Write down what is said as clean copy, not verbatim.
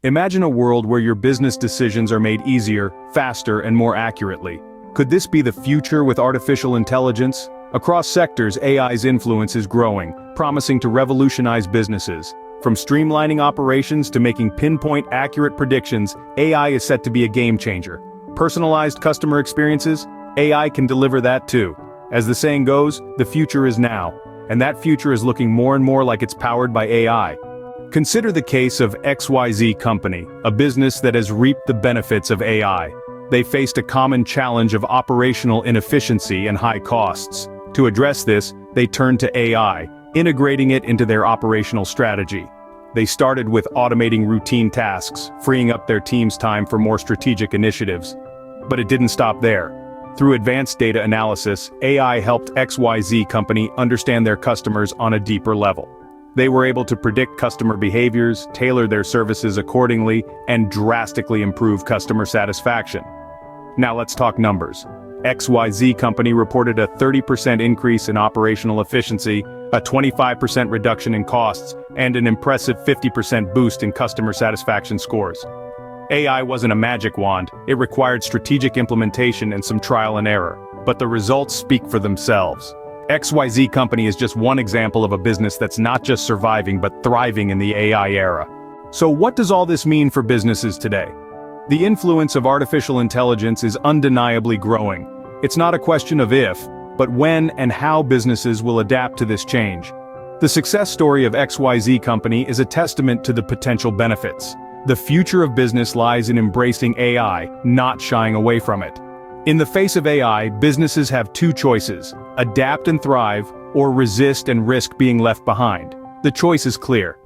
Imagine a world where your business decisions are made easier, faster, and more accurately. Could this be the future with artificial intelligence? Across sectors, AI's influence is growing, promising to revolutionize businesses. From streamlining operations to making pinpoint accurate predictions, AI is set to be a game changer. Personalized customer experiences? AI can deliver that too. As the saying goes, the future is now, and that future is looking more and more like it's powered by AI. Consider the case of XYZ Company, a business that has reaped the benefits of AI. They faced a common challenge of operational inefficiency and high costs. To address this, they turned to AI, integrating it into their operational strategy. They started with automating routine tasks, freeing up their team's time for more strategic initiatives. But it didn't stop there. Through advanced data analysis, AI helped XYZ Company understand their customers on a deeper level. They were able to predict customer behaviors, tailor their services accordingly, and drastically improve customer satisfaction. Now let's talk numbers. XYZ Company reported a 30% increase in operational efficiency, a 25% reduction in costs, and an impressive 50% boost in customer satisfaction scores. AI wasn't a magic wand, it required strategic implementation and some trial and error. But the results speak for themselves. XYZ Company is just one example of a business that's not just surviving but thriving in the AI era. So what does all this mean for businesses today? The influence of artificial intelligence is undeniably growing. It's not a question of if, but when and how businesses will adapt to this change. The success story of XYZ Company is a testament to the potential benefits. The future of business lies in embracing AI, not shying away from it. In the face of AI, businesses have two choices: adapt and thrive, or resist and risk being left behind. The choice is clear.